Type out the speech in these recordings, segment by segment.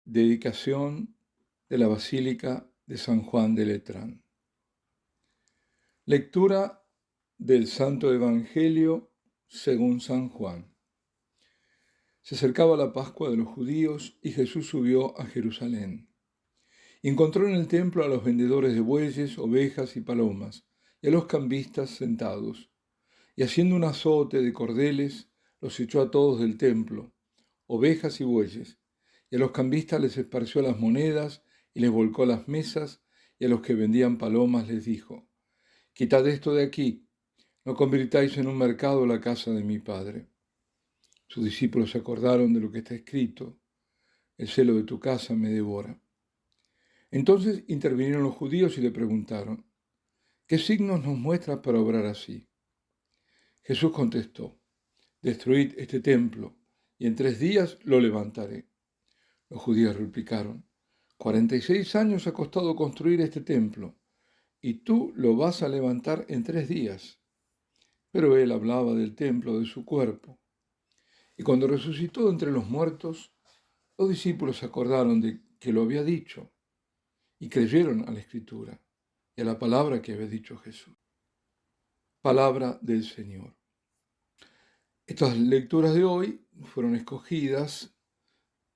Dedicación de la Basílica de San Juan de Letrán. Lectura del Santo Evangelio según San Juan. Se acercaba la Pascua de los judíos y Jesús subió a Jerusalén. Encontró en el templo a los vendedores de bueyes, ovejas y palomas, y a los cambistas sentados, y haciendo un azote de cordeles, los echó a todos del templo, ovejas y bueyes, y a los cambistas les esparció las monedas y les volcó las mesas, y a los que vendían palomas les dijo: Quitad esto de aquí, no convirtáis en un mercado la casa de mi Padre. Sus discípulos se acordaron de lo que está escrito: el celo de tu casa me devora. Entonces intervinieron los judíos y le preguntaron: ¿qué signos nos muestras para obrar así? Jesús contestó: destruid este templo, y en 3 días lo levantaré. Los judíos replicaron: 46 años ha costado construir este templo, y tú lo vas a levantar en 3 días. Pero él hablaba del templo de su cuerpo. Y cuando resucitó entre los muertos, los discípulos se acordaron de que lo había dicho, y creyeron a la Escritura y a la palabra que había dicho Jesús. Palabra del Señor. Estas lecturas de hoy fueron escogidas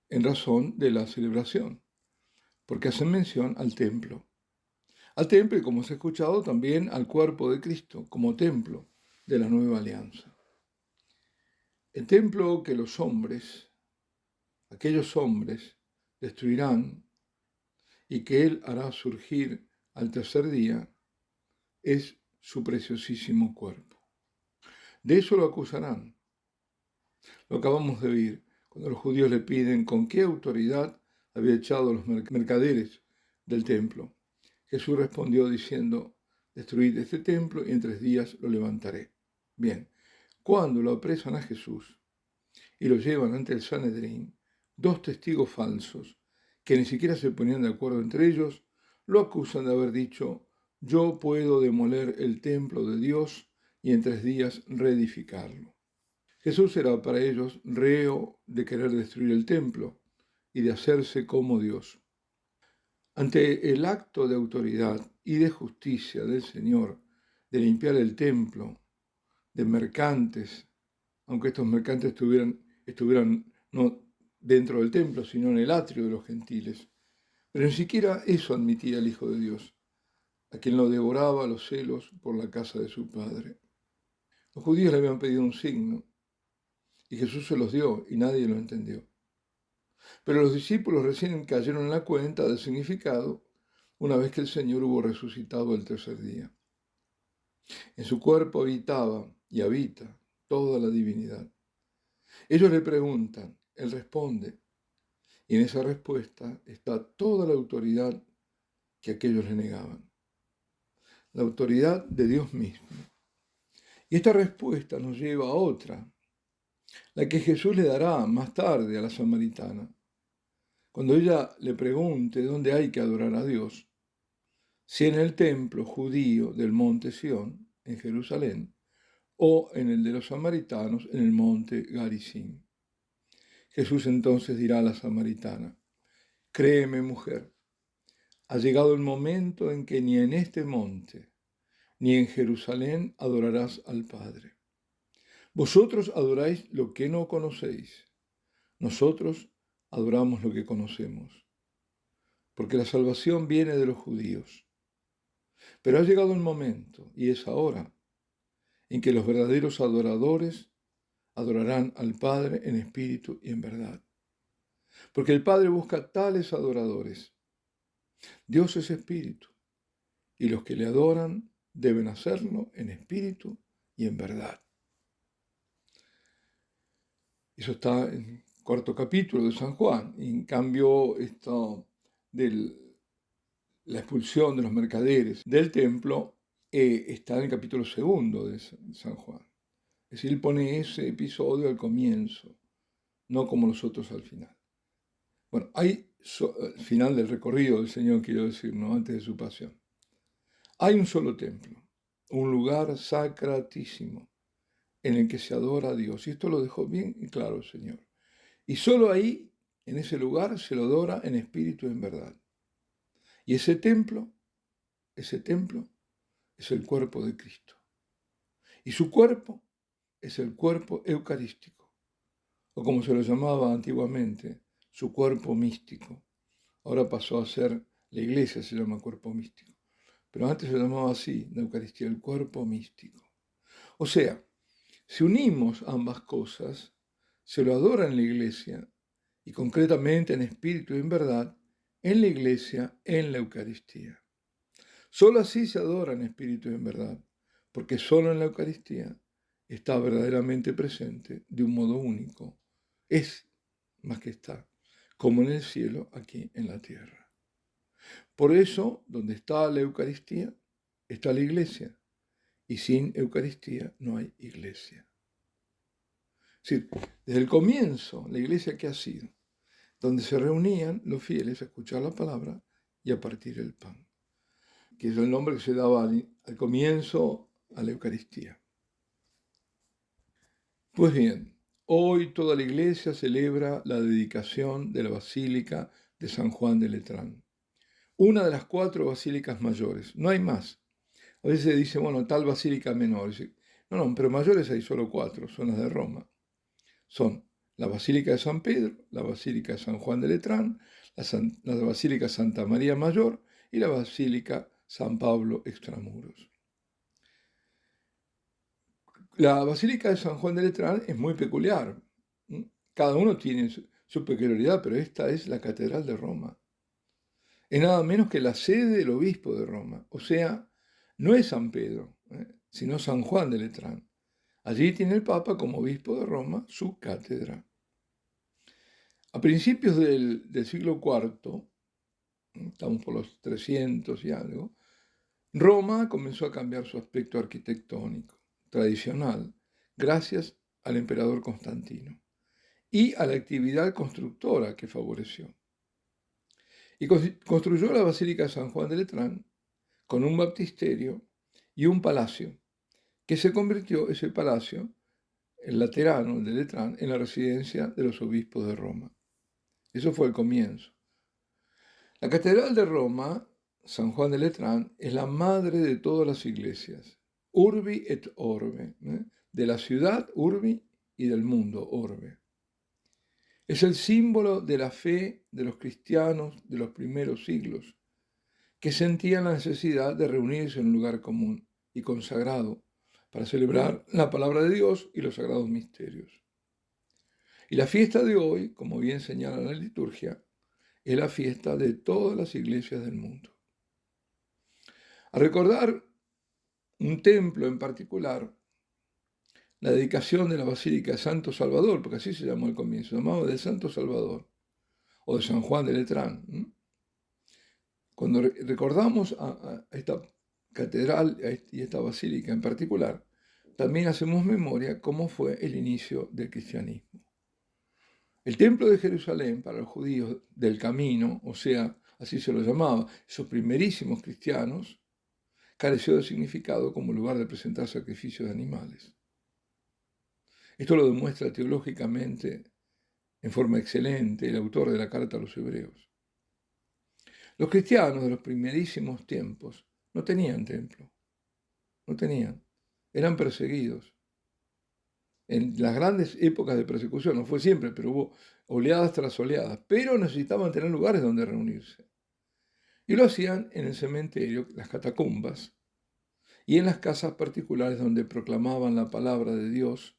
en razón de la celebración, porque hacen mención al templo. Al templo y, como se ha escuchado, también al cuerpo de Cristo como templo de la nueva alianza. El templo que los hombres, aquellos hombres, destruirán y que Él hará surgir al 3er día, es su preciosísimo cuerpo. De eso lo acusarán. Lo acabamos de oír cuando los judíos le piden con qué autoridad había echado a los mercaderes del templo. Jesús respondió diciendo: destruid este templo y en 3 días lo levantaré. Bien, cuando lo apresan a Jesús y lo llevan ante el Sanedrín, 2 testigos falsos, que ni siquiera se ponían de acuerdo entre ellos, lo acusan de haber dicho: yo puedo demoler el templo de Dios y en 3 días reedificarlo. Jesús era para ellos reo de querer destruir el templo y de hacerse como Dios. Ante el acto de autoridad y de justicia del Señor de limpiar el templo de mercantes, aunque estos mercantes estuvieran no dentro del templo, sino en el atrio de los gentiles, pero ni siquiera eso admitía el Hijo de Dios, a quien lo devoraba los celos por la casa de su Padre. Los judíos le habían pedido un signo, y Jesús se los dio y nadie lo entendió. Pero los discípulos recién cayeron en la cuenta del significado una vez que el Señor hubo resucitado el 3er día. En su cuerpo habitaba y habita toda la divinidad. Ellos le preguntan, Él responde, y en esa respuesta está toda la autoridad que aquellos le negaban. La autoridad de Dios mismo. Y esta respuesta nos lleva a otra, la que Jesús le dará más tarde a la samaritana. Cuando ella le pregunte dónde hay que adorar a Dios, si en el templo judío del monte Sión, en Jerusalén, o en el de los samaritanos, en el monte Garizim. Jesús entonces dirá a la samaritana: créeme, mujer, ha llegado el momento en que ni en este monte, ni en Jerusalén adorarás al Padre. Vosotros adoráis lo que no conocéis, nosotros adoramos lo que conocemos, porque la salvación viene de los judíos. Pero ha llegado el momento, y es ahora, en que los verdaderos adoradores adorarán al Padre en espíritu y en verdad. Porque el Padre busca tales adoradores. Dios es espíritu, y los que le adoran deben hacerlo en espíritu y en verdad. Eso está en el 4.º capítulo de San Juan. Y en cambio, esto de la expulsión de los mercaderes del templo está en el capítulo 2 de San Juan. Es decir, él pone ese episodio al comienzo, no como los otros al final. Bueno, hay al final del recorrido del Señor, quiero decir, ¿no? Antes de su pasión. Hay un solo templo, un lugar sacratísimo en el que se adora a Dios. Y esto lo dejó bien claro el Señor. Y solo ahí en ese lugar se lo adora en espíritu y en verdad. Y ese templo es el cuerpo de Cristo. Y su cuerpo es el cuerpo eucarístico, o como se lo llamaba antiguamente, su cuerpo místico. Ahora pasó a ser, la iglesia se llama cuerpo místico, pero antes se llamaba así, la Eucaristía, el cuerpo místico. O sea, si unimos ambas cosas, se lo adora en la iglesia, y concretamente en espíritu y en verdad, en la iglesia, en la Eucaristía. Solo así se adora en espíritu y en verdad, porque solo en la Eucaristía está verdaderamente presente de un modo único. Es más que está, como en el cielo, aquí en la tierra. Por eso, donde está la Eucaristía, está la iglesia. Y sin Eucaristía no hay iglesia. Es decir, desde el comienzo, la iglesia que ha sido, donde se reunían los fieles a escuchar la palabra y a partir el pan, que es el nombre que se daba al comienzo a la Eucaristía. Pues bien, hoy toda la iglesia celebra la dedicación de la Basílica de San Juan de Letrán, una de las 4 basílicas mayores, no hay más. A veces se dice, bueno, tal basílica menor. No, pero mayores hay solo 4, son las de Roma. Son la Basílica de San Pedro, la Basílica de San Juan de Letrán, la Basílica Santa María Mayor y la Basílica San Pablo Extramuros. La Basílica de San Juan de Letrán es muy peculiar. Cada uno tiene su peculiaridad, pero esta es la Catedral de Roma. Es nada menos que la sede del obispo de Roma. O sea, no es San Pedro, sino San Juan de Letrán. Allí tiene el Papa como obispo de Roma su cátedra. A principios del siglo IV, estamos por los 300 y algo, Roma comenzó a cambiar su aspecto arquitectónico tradicional gracias al emperador Constantino y a la actividad constructora que favoreció. Y construyó la Basílica de San Juan de Letrán con un baptisterio y un palacio, que se convirtió ese palacio, el Laterano de Letrán, en la residencia de los obispos de Roma. Eso fue el comienzo. La Catedral de Roma, San Juan de Letrán, es la madre de todas las iglesias, urbi et orbe, de la ciudad urbi y del mundo orbe. Es el símbolo de la fe de los cristianos de los primeros siglos, que sentían la necesidad de reunirse en un lugar común y consagrado para celebrar la palabra de Dios y los sagrados misterios. Y la fiesta de hoy, como bien señala la liturgia, es la fiesta de todas las iglesias del mundo. Al recordar un templo en particular, la dedicación de la Basílica de Santo Salvador, porque así se llamó al comienzo, se llamaba de Santo Salvador, o de San Juan de Letrán. Cuando recordamos a esta catedral y esta basílica en particular, también hacemos memoria cómo fue el inicio del cristianismo. El templo de Jerusalén para los judíos del camino, o sea, así se lo llamaba, esos primerísimos cristianos, careció de significado como lugar de presentar sacrificios de animales. Esto lo demuestra teológicamente en forma excelente el autor de la carta a los hebreos. Los cristianos de los primerísimos tiempos no tenían templo, eran perseguidos. En las grandes épocas de persecución, no fue siempre, pero hubo oleadas tras oleadas, pero necesitaban tener lugares donde reunirse. Y lo hacían en el cementerio, las catacumbas, y en las casas particulares donde proclamaban la palabra de Dios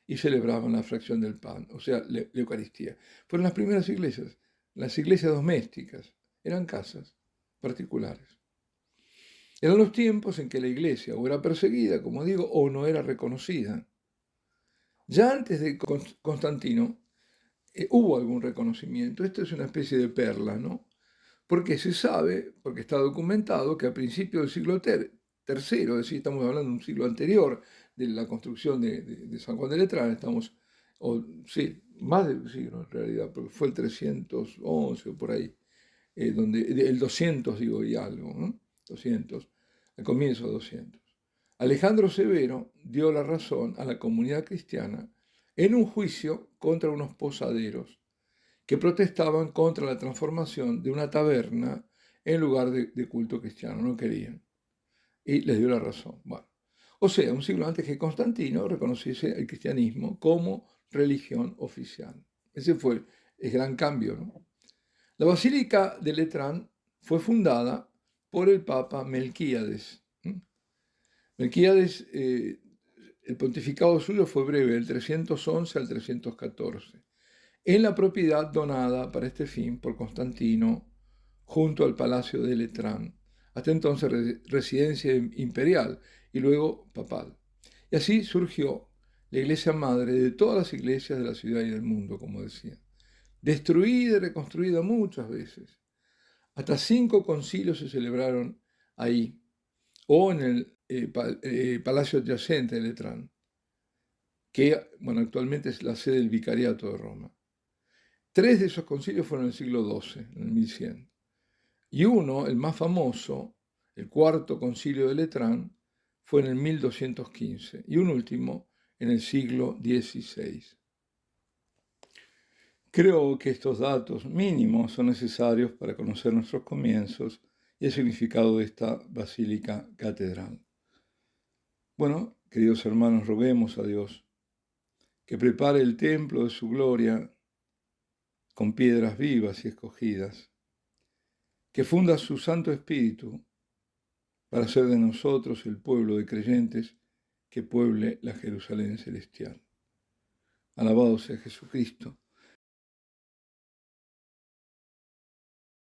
y celebraban la fracción del pan, o sea, la Eucaristía. Fueron las primeras iglesias, las iglesias domésticas, eran casas particulares. Eran los tiempos en que la iglesia o era perseguida, como digo, o no era reconocida. Ya antes de Constantino hubo algún reconocimiento. Esto es una especie de perla, ¿no? Porque se sabe, porque está documentado, que a principios del siglo III, es decir, estamos hablando de un siglo anterior de la construcción de San Juan de Letrán, más de un siglo en realidad, porque fue el 311 o por ahí, el 200 digo y algo, ¿no? 200, al comienzo de 200. Alejandro Severo dio la razón a la comunidad cristiana en un juicio contra unos posaderos que protestaban contra la transformación de una taberna en lugar de culto cristiano. No querían. Y les dio la razón. Bueno, o sea, un siglo antes que Constantino reconociese el cristianismo como religión oficial. Ese fue el gran cambio, ¿no? La Basílica de Letrán fue fundada por el Papa Melquíades. Melquíades, el pontificado suyo fue breve, del 311 al 314, en la propiedad donada para este fin por Constantino junto al Palacio de Letrán, hasta entonces residencia imperial y luego papal. Y así surgió la iglesia madre de todas las iglesias de la ciudad y del mundo, como decía, destruida y reconstruida muchas veces. Hasta 5 concilios se celebraron ahí, o en el palacio adyacente de Letrán, que bueno, actualmente es la sede del Vicariato de Roma. 3 de esos concilios fueron en el siglo XII, en el 1100. Y uno, el más famoso, el cuarto concilio de Letrán, fue en el 1215, y un último en el siglo XVI. Creo que estos datos mínimos son necesarios para conocer nuestros comienzos y el significado de esta basílica catedral. Bueno, queridos hermanos, roguemos a Dios que prepare el templo de su gloria con piedras vivas y escogidas, que funda su Santo Espíritu para hacer de nosotros el pueblo de creyentes que pueble la Jerusalén celestial. Alabado sea Jesucristo.